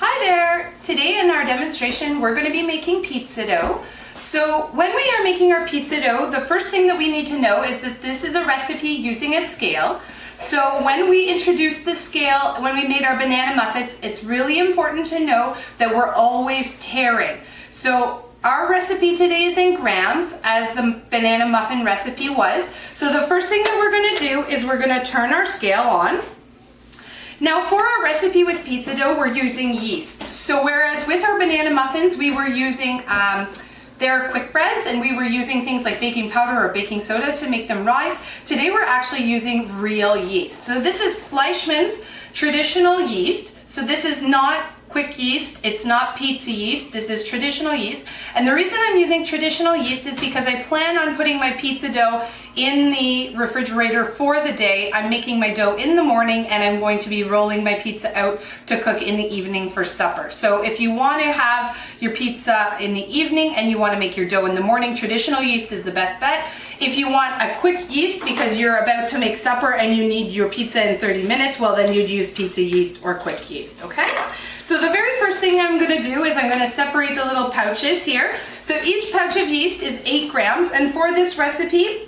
Hi there! Today in our demonstration we're going to be making pizza dough. So when we are making our pizza dough, the first thing that we need to know is that this is a recipe using a scale. So when we introduced the scale, when we made our banana muffins, it's really important to know that we're always tairing. So our recipe today is in grams, as the banana muffin recipe was. So the first thing that we're going to do is we're going to turn our scale on. Now for our recipe with pizza dough, we're using yeast. So whereas with our banana muffins, we were using their quick breads and we were using things like baking powder or baking soda to make them rise, today we're actually using real yeast. So this is Fleischmann's traditional yeast. So this is not quick yeast, it's not pizza yeast, this is traditional yeast. And the reason I'm using traditional yeast is because I plan on putting my pizza dough in the refrigerator for the day. I'm making my dough in the morning and I'm going to be rolling my pizza out to cook in the evening for supper. So if you want to have your pizza in the evening and you want to make your dough in the morning, traditional yeast is the best bet. If you want a quick yeast because you're about to make supper and you need your pizza in 30 minutes, well then you'd use pizza yeast or quick yeast, okay? So the very first thing I'm going to do is I'm going to separate the little pouches here. So each pouch of yeast is 8 grams, and for this recipe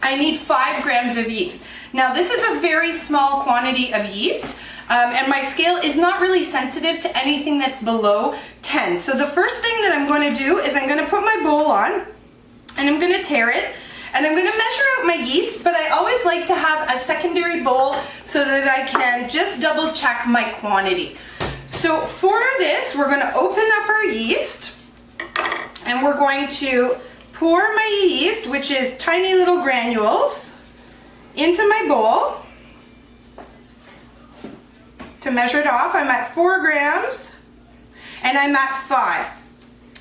I need 5 grams of yeast. Now this is a very small quantity of yeast, and my scale is not really sensitive to anything that's below 10. So the first thing that I'm going to do is I'm going to put my bowl on and I'm going to tare it. And I'm going to measure out my yeast, but I always like to have a secondary bowl so that I can just double check my quantity. So for this, we're going to open up our yeast and we're going to pour my yeast, which is tiny little granules, into my bowl to measure it off. I'm at 4 grams and I'm at 5.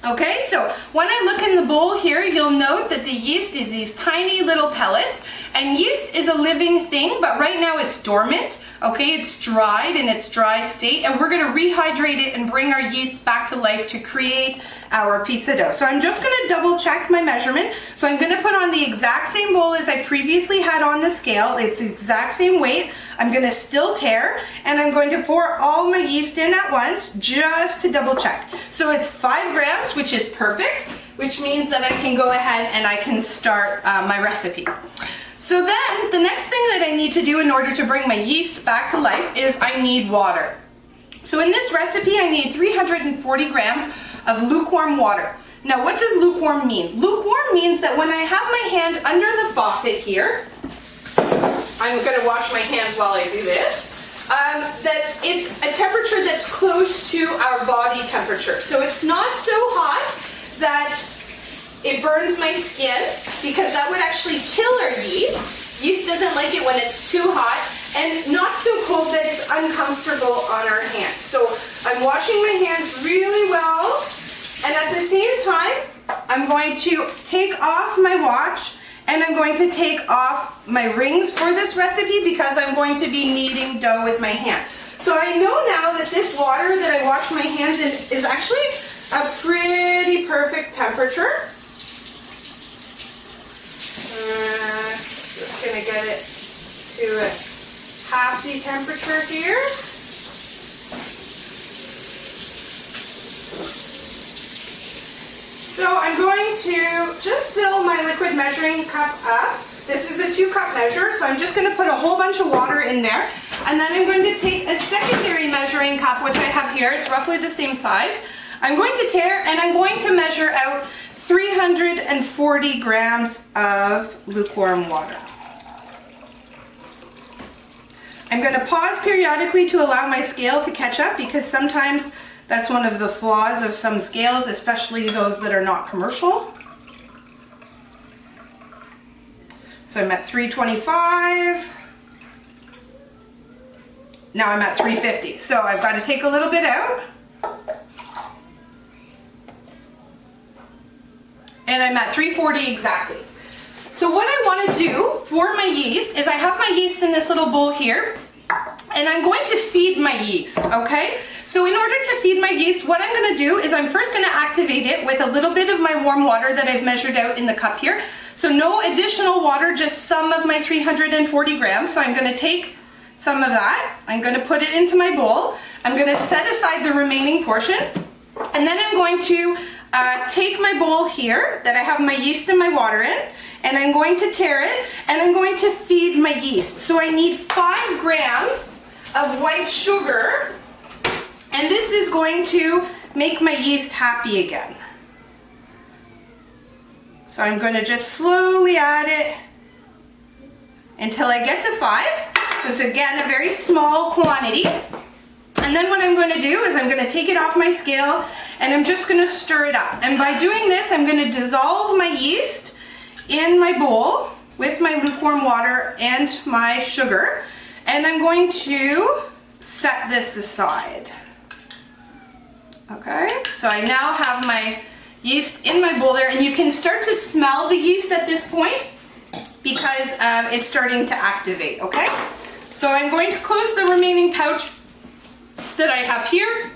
Okay, so when I look in the bowl here, you'll note that the yeast is these tiny little pellets, and yeast is a living thing, but right now it's dormant. Okay, it's dried in its dry state, and we're going to rehydrate it and bring our yeast back to life to create our pizza dough. So I'm just going to double check my measurement. So I'm going to put on the exact same bowl as I previously had on the scale. It's the exact same weight. I'm going to still tare, and I'm going to pour all my yeast in at once just to double check. So it's 5 grams, which is perfect, which means that I can go ahead and I can start my recipe. So then the next thing that I need to do in order to bring my yeast back to life is I need water. So in this recipe I need 340 grams of lukewarm water. Now what does lukewarm mean? Lukewarm means that when I have my hand under the faucet here, I'm going to wash my hands while I do this, that it's a temperature that's close to our body temperature. So it's not so hot that it burns my skin, because that would actually kill our yeast. Yeast doesn't like it when it's too hot, and not so cold that it's uncomfortable on our hands. So I'm washing my hands really well, and at the same time I'm going to take off my watch and I'm going to take off my rings for this recipe because I'm going to be kneading dough with my hand. So I know now that this water that I wash my hands in is actually a pretty perfect temperature. Just gonna get it to a half the temperature here. So I'm going to just fill my liquid measuring cup up. This is a 2-cup measure, so I'm just going to put a whole bunch of water in there. And then I'm going to take a secondary measuring cup, which I have here. It's roughly the same size. I'm going to tare and I'm going to measure out 340 grams of lukewarm water. I'm going to pause periodically to allow my scale to catch up, because sometimes that's one of the flaws of some scales, especially those that are not commercial. So I'm at 325. Now I'm at 350. So I've got to take a little bit out. And I'm at 340 exactly. So what I want to do for my yeast is I have my yeast in this little bowl here, and I'm going to feed my yeast, okay? So in order to feed my yeast, what I'm going to do is I'm first going to activate it with a little bit of my warm water that I've measured out in the cup here. So no additional water, just some of my 340 grams. So I'm going to take some of that. I'm going to put it into my bowl. I'm going to set aside the remaining portion, and then I'm going to take my bowl here that I have my yeast and my water in, and I'm going to tare it, and I'm going to feed my yeast. So I need 5 grams of white sugar, and this is going to make my yeast happy again. So I'm going to just slowly add it until I get to 5. So it's again a very small quantity. And then what I'm going to do is I'm going to take it off my scale and I'm just going to stir it up. And by doing this, I'm going to dissolve my yeast in my bowl with my lukewarm water and my sugar. And I'm going to set this aside. Okay, so I now have my yeast in my bowl there, and you can start to smell the yeast at this point because it's starting to activate, okay? So I'm going to close the remaining pouch that I have here,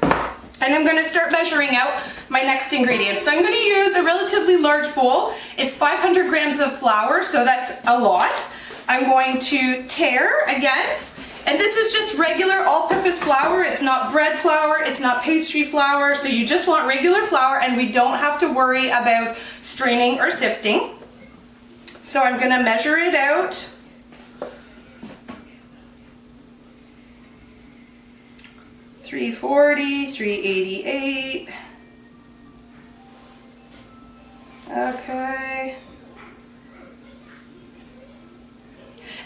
and I'm going to start measuring out my next ingredients. So I'm going to use a relatively large bowl. It's 500 grams of flour, so that's a lot. I'm going to tare again. And this is just regular all-purpose flour. It's not bread flour, it's not pastry flour, so you just want regular flour, and we don't have to worry about straining or sifting. So I'm gonna measure it out. $340, $388. Okay.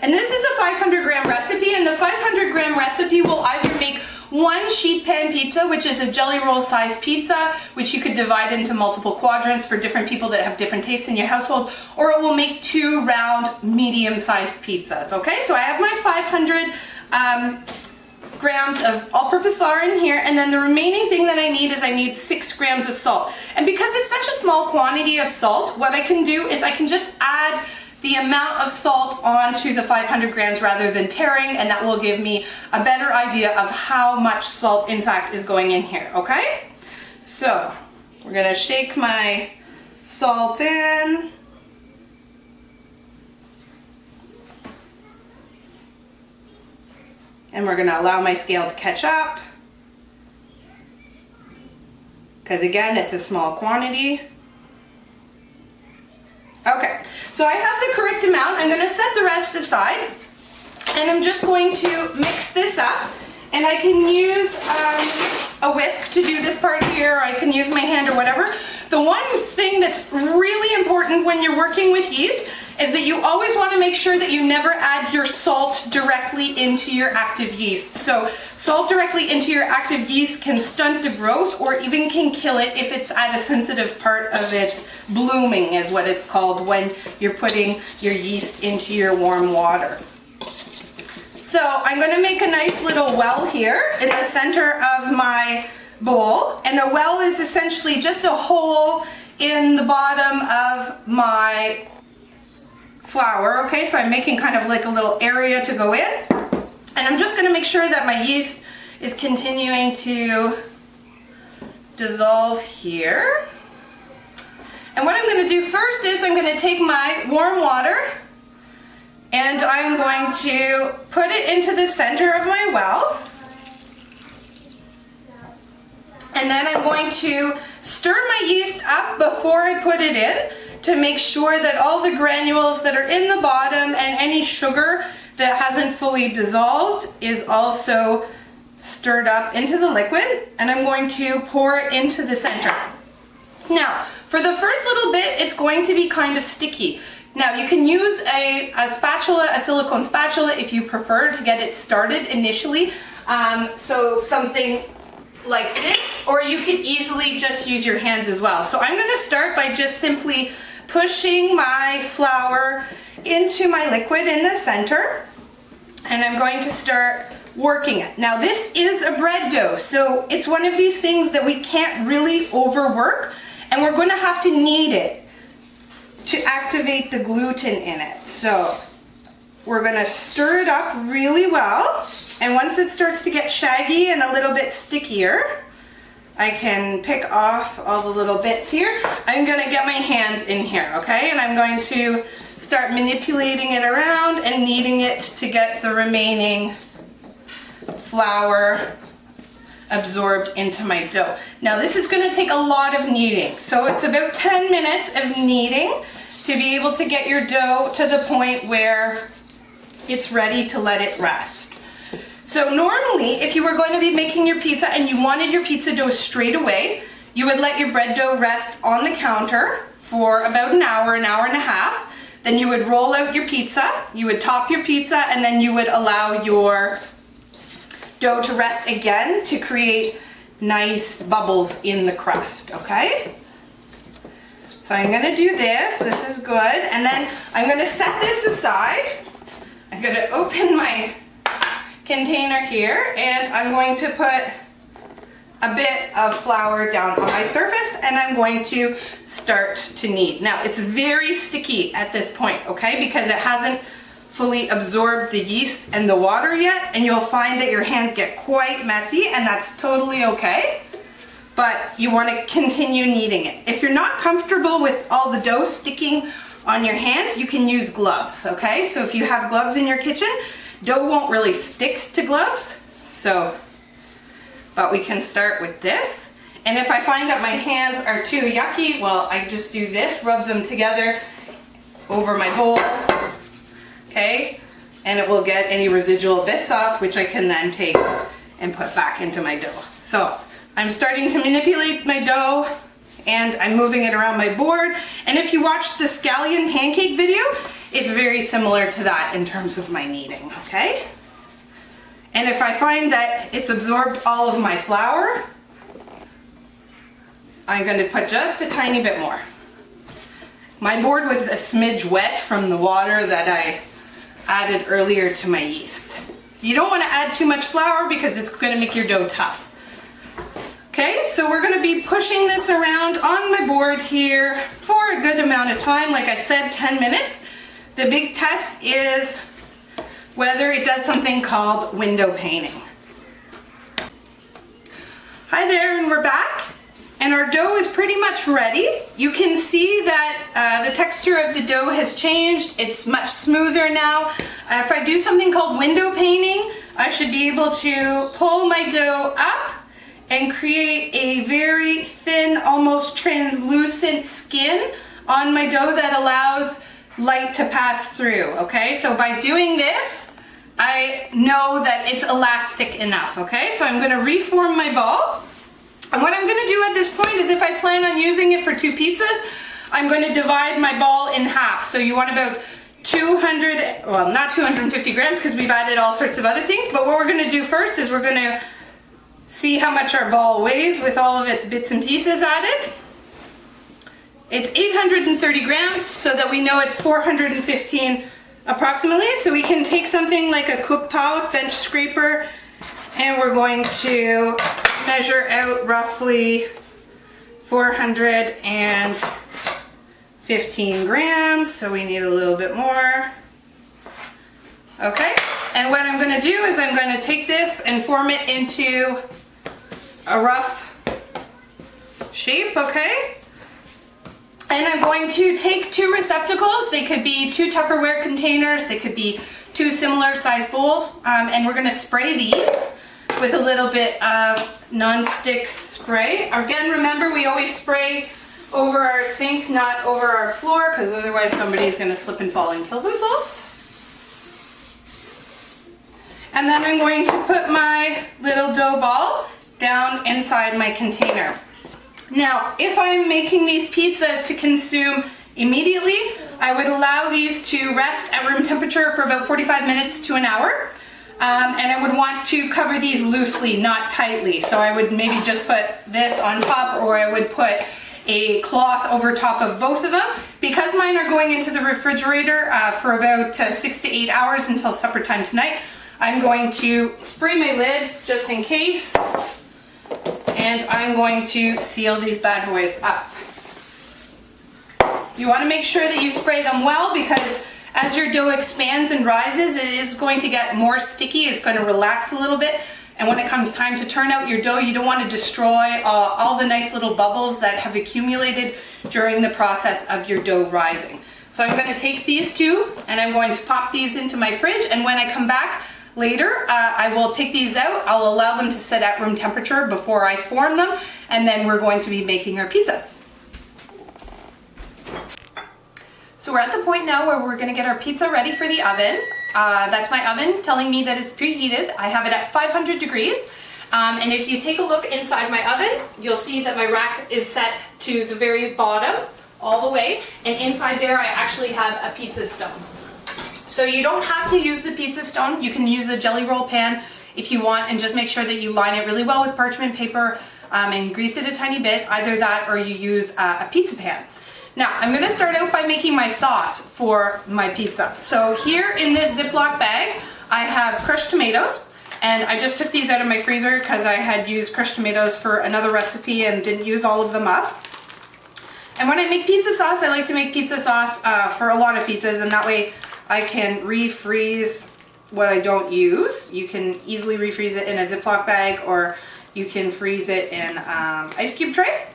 And this is a 500 gram recipe, and the 500 gram recipe will either make 1 sheet pan pizza, which is a jelly roll size pizza, which you could divide into multiple quadrants for different people that have different tastes in your household, or it will make 2 round medium sized pizzas, okay? So I have my 500 grams of all-purpose flour in here, and then the remaining thing that I need is I need 6 grams of salt. And because it's such a small quantity of salt, what I can do is I can just add the amount of salt onto the 500 grams rather than tearing, and that will give me a better idea of how much salt in fact is going in here, okay? So we're gonna shake my salt in. And we're gonna allow my scale to catch up, because again, it's a small quantity. Okay, so I have the correct amount. I'm going to set the rest aside, and I'm just going to mix this up, and I can use a whisk to do this part here, or I can use my hand or whatever. The one thing that's really important when you're working with yeast is that you always want to make sure that you never add your salt directly into your active yeast. So salt directly into your active yeast can stunt the growth or even can kill it if it's at a sensitive part of its blooming, is what it's called when you're putting your yeast into your warm water. So I'm going to make a nice little well here in the center of my bowl, and a well is essentially just a hole in the bottom of my flour. Okay, so I'm making kind of like a little area to go in, and I'm just going to make sure that my yeast is continuing to dissolve here. And what I'm going to do first is I'm going to take my warm water and I'm going to put it into the center of my well. And then I'm going to stir my yeast up before I put it in to make sure that all the granules that are in the bottom and any sugar that hasn't fully dissolved is also stirred up into the liquid. And I'm going to pour it into the center. Now, for the first little bit, it's going to be kind of sticky. Now, you can use a spatula, a silicone spatula, if you prefer to get it started initially. So something like this, or you could easily just use your hands as well. So I'm going to start by just simply pushing my flour into my liquid in the center, and I'm going to start working it. Now, this is a bread dough, so it's one of these things that we can't really overwork, and we're going to have to knead it to activate the gluten in it. So we're going to stir it up really well, and once it starts to get shaggy and a little bit stickier, I can pick off all the little bits here. I'm going to get my hands in here, okay? And I'm going to start manipulating it around and kneading it to get the remaining flour absorbed into my dough. Now this is going to take a lot of kneading. So it's about 10 minutes of kneading to be able to get your dough to the point where it's ready to let it rest. So normally, if you were going to be making your pizza and you wanted your pizza dough straight away, you would let your bread dough rest on the counter for about an hour and a half. Then you would roll out your pizza, you would top your pizza, and then you would allow your dough to rest again to create nice bubbles in the crust, okay? So I'm gonna do this is good, and then I'm gonna set this aside. I'm gonna open my container here, and I'm going to put a bit of flour down on my surface, and I'm going to start to knead. Now it's very sticky at this point, okay, because it hasn't fully absorbed the yeast and the water yet, and you'll find that your hands get quite messy, and that's totally okay, but you want to continue kneading it. If you're not comfortable with all the dough sticking on your hands, you can use gloves, okay? So if you have gloves in your kitchen, dough won't really stick to gloves, but we can start with this. And if I find that my hands are too yucky, well, I just do this, rub them together over my bowl, okay? And it will get any residual bits off, which I can then take and put back into my dough. So I'm starting to manipulate my dough, and I'm moving it around my board. And if you watch the scallion pancake video, it's very similar to that in terms of my kneading, okay? And if I find that it's absorbed all of my flour, I'm going to put just a tiny bit more. My board was a smidge wet from the water that I added earlier to my yeast. You don't want to add too much flour because it's going to make your dough tough. Okay, so we're going to be pushing this around on my board here for a good amount of time. Like I said, 10 minutes. The big test is whether it does something called window paning. Hi there, and we're back. And our dough is pretty much ready. You can see that the texture of the dough has changed. It's much smoother now. If I do something called window paning, I should be able to pull my dough up and create a very thin, almost translucent skin on my dough that allows light to pass through, okay? So by doing this, I know that it's elastic enough, okay? So I'm gonna reform my ball. And what I'm gonna do at this point is, if I plan on using it for 2 pizzas, I'm gonna divide my ball in half. So you want about 200, well, not 250 grams because we've added all sorts of other things, but what we're gonna do first is we're gonna see how much our ball weighs with all of its bits and pieces added. It's 830 grams, so that we know it's 415 approximately. So we can take something like a cook pot bench scraper, and we're going to measure out roughly 415 grams. So we need a little bit more. Okay, and what I'm going to do is I'm going to take this and form it into a rough shape, okay? And I'm going to take 2 receptacles. They could be 2 Tupperware containers, they could be 2 similar size bowls, and we're gonna spray these with a little bit of non-stick spray. Again, remember, we always spray over our sink, not over our floor, because otherwise somebody's gonna slip and fall and kill themselves. And then I'm going to put my little dough ball down inside my container. Now, if I'm making these pizzas to consume immediately, I would allow these to rest at room temperature for about 45 minutes to an hour. And I would want to cover these loosely, not tightly. So I would maybe just put this on top, or I would put a cloth over top of both of them. Because mine are going into the refrigerator for about 6 to 8 hours until supper time tonight, I'm going to spray my lid just in case. And I'm going to seal these bad boys up. You want to make sure that you spray them well, because as your dough expands and rises, it is going to get more sticky. It's going to relax a little bit. And when it comes time to turn out your dough, you don't want to destroy all the nice little bubbles that have accumulated during the process of your dough rising. So I'm going to take these 2 and I'm going to pop these into my fridge. And when I come back later, I will take these out. I'll allow them to sit at room temperature before I form them, and then we're going to be making our pizzas. So we're at the point now where we're gonna get our pizza ready for the oven. That's my oven telling me that it's preheated. I have it at 500 degrees. And if you take a look inside my oven, you'll see that my rack is set to the very bottom all the way. And inside there, I actually have a pizza stone. So you don't have to use the pizza stone. You can use a jelly roll pan if you want, and just make sure that you line it really well with parchment paper and grease it a tiny bit. Either that or you use a pizza pan. Now, I'm gonna start out by making my sauce for my pizza. So here in this Ziploc bag, I have crushed tomatoes, and I just took these out of my freezer because I had used crushed tomatoes for another recipe and didn't use all of them up. And when I make pizza sauce, I like to make pizza sauce for a lot of pizzas, and that way I can refreeze what I don't use. You can easily refreeze it in a Ziploc bag, or you can freeze it in ice cube tray.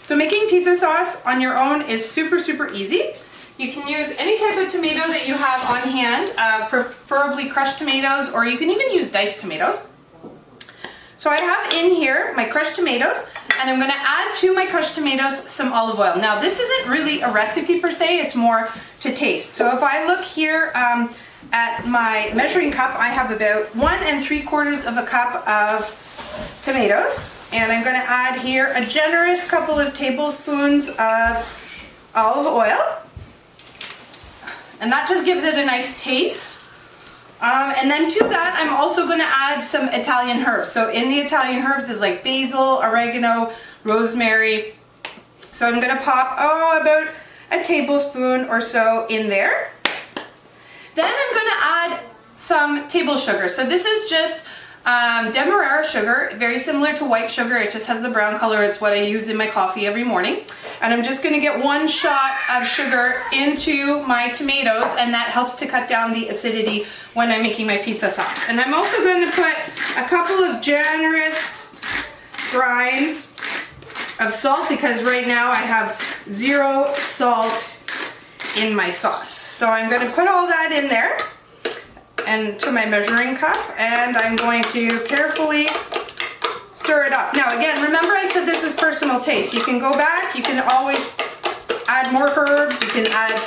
So making pizza sauce on your own is super, super easy. You can use any type of tomato that you have on hand, preferably crushed tomatoes, or you can even use diced tomatoes. So I have in here my crushed tomatoes, and I'm gonna add to my crushed tomatoes some olive oil. Now this isn't really a recipe per se, it's more to taste. So if I look here at my measuring cup, I have about 1 3/4 cup of tomatoes. And I'm gonna add here a generous couple of tablespoons of olive oil. And that just gives it a nice taste. And then to that, I'm also gonna add some Italian herbs. So in the Italian herbs is like basil, oregano, rosemary. So I'm gonna pop, about a tablespoon or so in there. Then I'm gonna add some table sugar. So this is just Demerara sugar, very similar to white sugar. It just has the brown color. It's what I use in my coffee every morning. And I'm just going to get 1 shot of sugar into my tomatoes, and that helps to cut down the acidity when I'm making my pizza sauce. And I'm also going to put a couple of generous grinds of salt, because right now I have 0 salt in my sauce. So I'm going to put all that in there and to my measuring cup, and I'm going to carefully stir it up. Now again, remember I said this is personal taste. You can go back, you can always add more herbs, you can add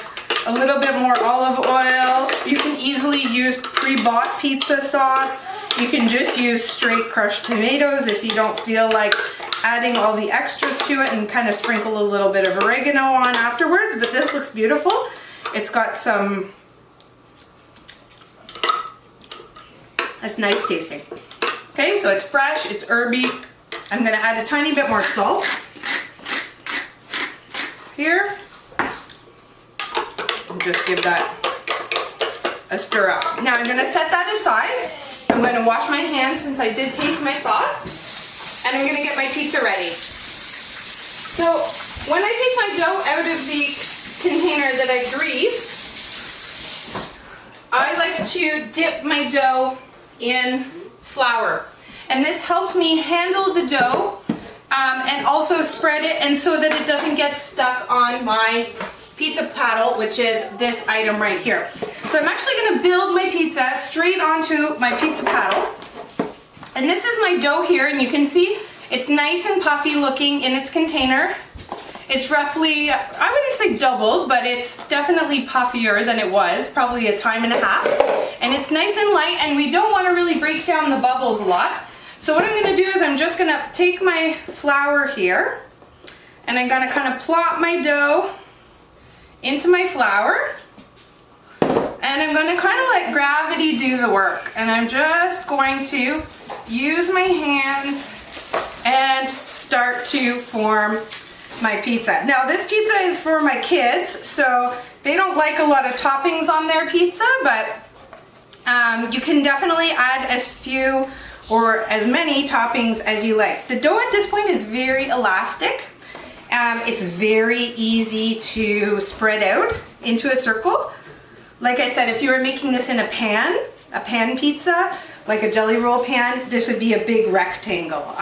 a little bit more olive oil, you can easily use pre-bought pizza sauce, you can just use straight crushed tomatoes if you don't feel like adding all the extras to it, and kind of sprinkle a little bit of oregano on afterwards. But this looks beautiful. It's got some, it's nice tasting. Okay, so it's fresh, it's herby. I'm gonna add a tiny bit more salt here. And just give that a stir up. Now I'm gonna set that aside. I'm gonna wash my hands since I did taste my sauce. And I'm gonna get my pizza ready. So when I take my dough out of the container that I greased, I like to dip my dough in flour. And this helps me handle the dough and also spread it, and so that it doesn't get stuck on my pizza paddle, which is this item right here. So I'm actually gonna build my pizza straight onto my pizza paddle. And this is my dough here, and you can see it's nice and puffy looking in its container. It's roughly, I wouldn't say doubled, but it's definitely puffier than it was, probably a time and a half. And it's nice and light, and we don't want to really break down the bubbles a lot. So what I'm going to do is I'm just going to take my flour here, and I'm going to kind of plop my dough into my flour. And I'm going to kind of let gravity do the work. And I'm just going to use my hands and start to form my pizza. Now this pizza is for my kids, so they don't like a lot of toppings on their pizza, but you can definitely add as few or as many toppings as you like. The dough at this point is very elastic. It's very easy to spread out into a circle. Like I said, if you were making this in a pan pizza, like a jelly roll pan, this would be a big rectangle.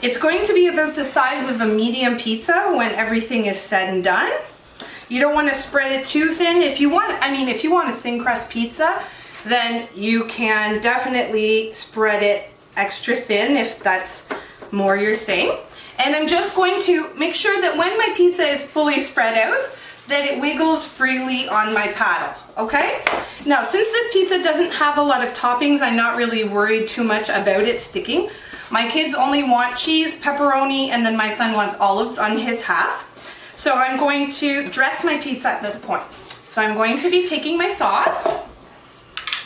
It's going to be about the size of a medium pizza when everything is said and done. You don't want to spread it too thin. If you want a thin crust pizza, then you can definitely spread it extra thin if that's more your thing. And I'm just going to make sure that when my pizza is fully spread out, that it wiggles freely on my paddle, okay? Now, since this pizza doesn't have a lot of toppings, I'm not really worried too much about it sticking. My kids only want cheese, pepperoni, and then my son wants olives on his half. So I'm going to dress my pizza at this point. So I'm going to be taking my sauce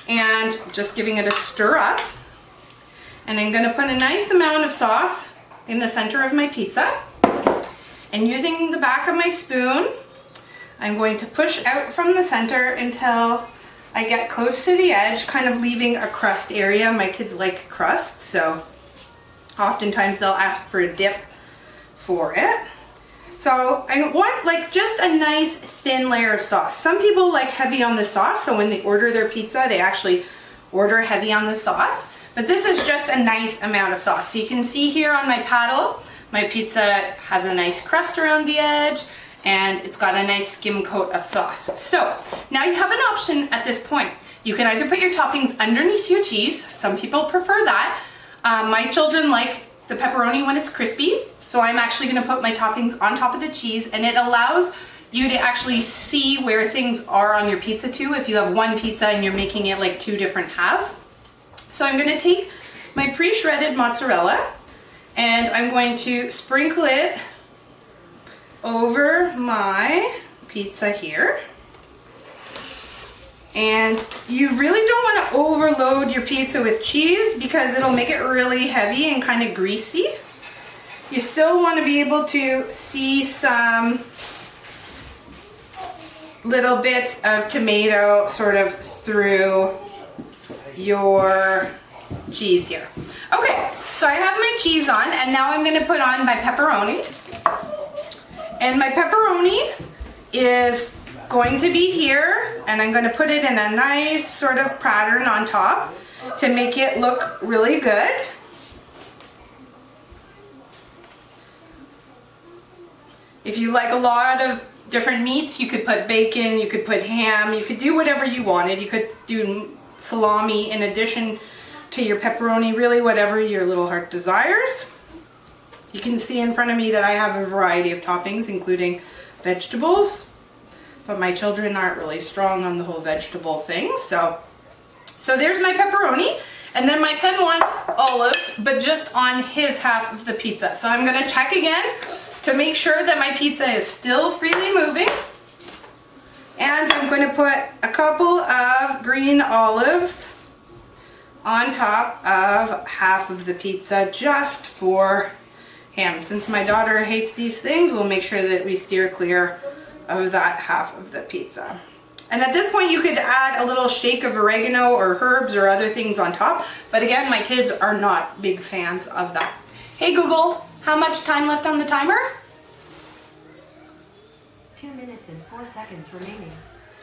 and just giving it a stir up. And I'm gonna put a nice amount of sauce in the center of my pizza. And using the back of my spoon, I'm going to push out from the center until I get close to the edge, kind of leaving a crust area. My kids like crust, so oftentimes they'll ask for a dip for it. So I want like just a nice thin layer of sauce. Some people like heavy on the sauce, so when they order their pizza, they actually order heavy on the sauce. But this is just a nice amount of sauce. So you can see here on my paddle, my pizza has a nice crust around the edge and it's got a nice skim coat of sauce. So now you have an option at this point. You can either put your toppings underneath your cheese. Some people prefer that. My children like the pepperoni when it's crispy. So I'm actually gonna put my toppings on top of the cheese, and it allows you to actually see where things are on your pizza too if you have one pizza and you're making it like two different halves. So I'm gonna take my pre-shredded mozzarella and I'm going to sprinkle it over my pizza here. And you really don't want to overload your pizza with cheese because it'll make it really heavy and kind of greasy. You still want to be able to see some little bits of tomato sort of through your cheese here. Okay, so I have my cheese on and now I'm going to put on my pepperoni. And my pepperoni is going to be here, and I'm going to put it in a nice sort of pattern on top to make it look really good. If you like a lot of different meats, you could put bacon, you could put ham, you could do whatever you wanted. You could do salami in addition to your pepperoni, really whatever your little heart desires. You can see in front of me that I have a variety of toppings, including vegetables, but my children aren't really strong on the whole vegetable thing. So there's my pepperoni, and then my son wants olives, but just on his half of the pizza. So I'm gonna check again to make sure that my pizza is still freely moving. And I'm going to put a couple of green olives on top of half of the pizza just for him. Since my daughter hates these things, we'll make sure that we steer clear of that half of the pizza. And at this point you could add a little shake of oregano or herbs or other things on top, but again, my kids are not big fans of that. Hey Google, how much time left on the timer? 2 minutes and 4 seconds remaining.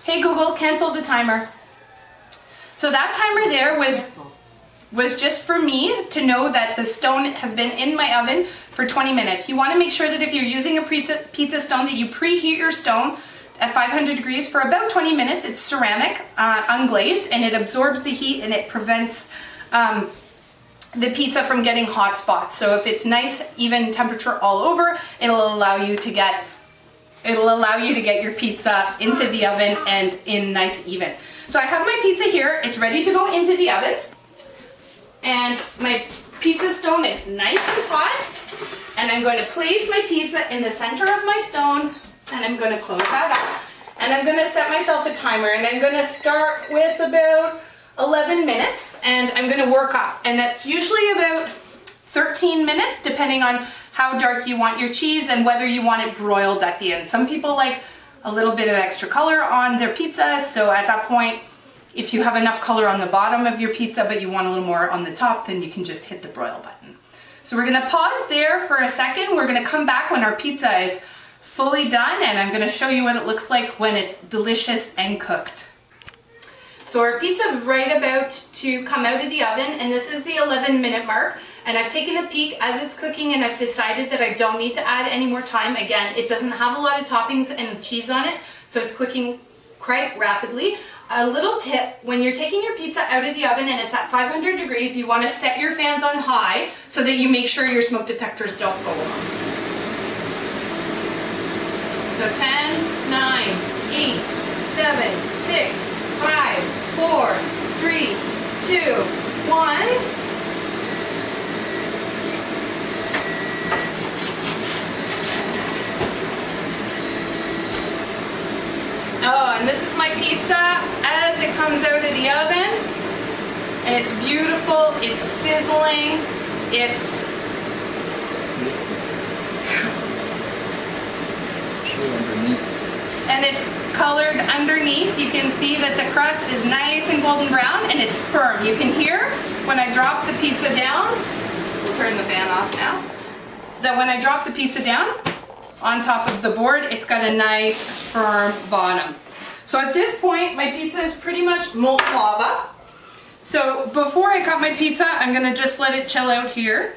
Hey Google, cancel the timer. So that timer there was just for me to know that the stone has been in my oven for 20 minutes. You want to make sure that if you're using a pizza stone that you preheat your stone at 500 degrees for about 20 minutes. It's ceramic, unglazed, and it absorbs the heat and it prevents the pizza from getting hot spots. So if it's nice, even temperature all over, it'll allow you to get your pizza into the oven and in nice even. So I have my pizza here. It's ready to go into the oven. And my pizza stone is nice and hot. And I'm going to place my pizza in the center of my stone, and I'm going to close that up. And I'm going to set myself a timer, and I'm going to start with about 11 minutes, and I'm going to work up. And that's usually about 13 minutes, depending on how dark you want your cheese and whether you want it broiled at the end. Some people like a little bit of extra color on their pizza, so at that point, if you have enough color on the bottom of your pizza but you want a little more on the top, then you can just hit the broil button. So we're gonna pause there for a second. We're gonna come back when our pizza is fully done, and I'm gonna show you what it looks like when it's delicious and cooked. So our pizza is right about to come out of the oven, and this is the 11-minute mark. And I've taken a peek as it's cooking, and I've decided that I don't need to add any more time. Again, it doesn't have a lot of toppings and cheese on it, so it's cooking quite rapidly. A little tip, when you're taking your pizza out of the oven and it's at 500 degrees, you want to set your fans on high so that you make sure your smoke detectors don't go off. So 10, 9, 8, 7, 6, 5, 4, 3, 2, 1. Oh, and this is my pizza as it comes out of the oven. And it's beautiful, it's sizzling, it's... and it's colored underneath. You can see that the crust is nice and golden brown and it's firm. You can hear when I drop the pizza down, we'll turn the fan off now, that when I drop the pizza down, on top of the board, it's got a nice firm bottom. So at this point, my pizza is pretty much molten lava. So before I cut my pizza, I'm gonna just let it chill out here.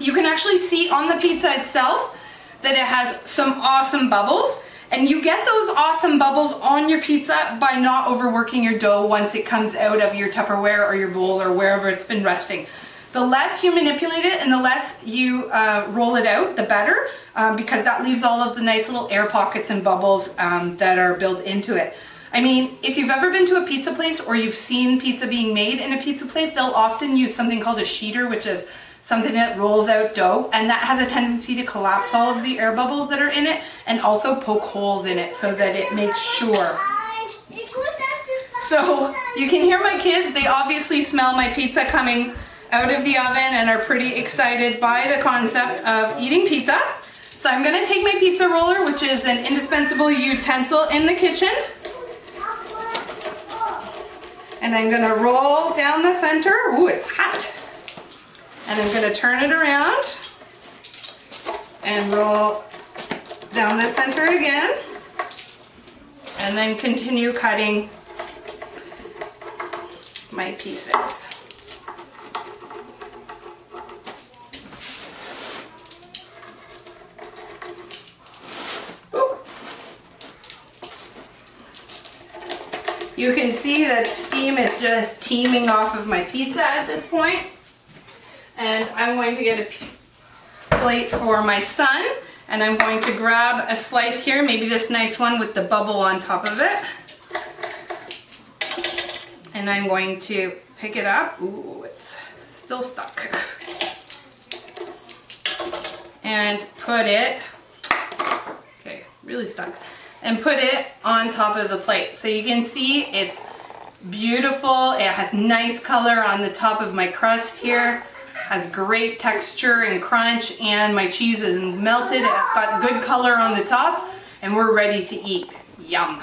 You can actually see on the pizza itself that it has some awesome bubbles. And you get those awesome bubbles on your pizza by not overworking your dough once it comes out of your Tupperware or your bowl or wherever it's been resting. The less you manipulate it and the less you roll it out, the better, because that leaves all of the nice little air pockets and bubbles that are built into it. I mean, if you've ever been to a pizza place or you've seen pizza being made in a pizza place, they'll often use something called a sheeter, which is something that rolls out dough, and that has a tendency to collapse all of the air bubbles that are in it and also poke holes in it so that it makes sure. So you can hear my kids, they obviously smell my pizza coming out of the oven and are pretty excited by the concept of eating pizza. So I'm gonna take my pizza roller, which is an indispensable utensil in the kitchen, and I'm gonna roll down the center. Ooh, it's hot. And I'm gonna turn it around and roll down the center again, and then continue cutting my pieces. You can see that steam is just teeming off of my pizza at this point. And I'm going to get a plate for my son, and I'm going to grab a slice here, maybe this nice one with the bubble on top of it. And I'm going to pick it up. Ooh, it's still stuck. And put it, okay, really stuck. And put it on top of the plate. So you can see it's beautiful. It has nice color on the top of my crust here. Has great texture and crunch, and my cheese is melted. It's got good color on the top, and we're ready to eat. Yum.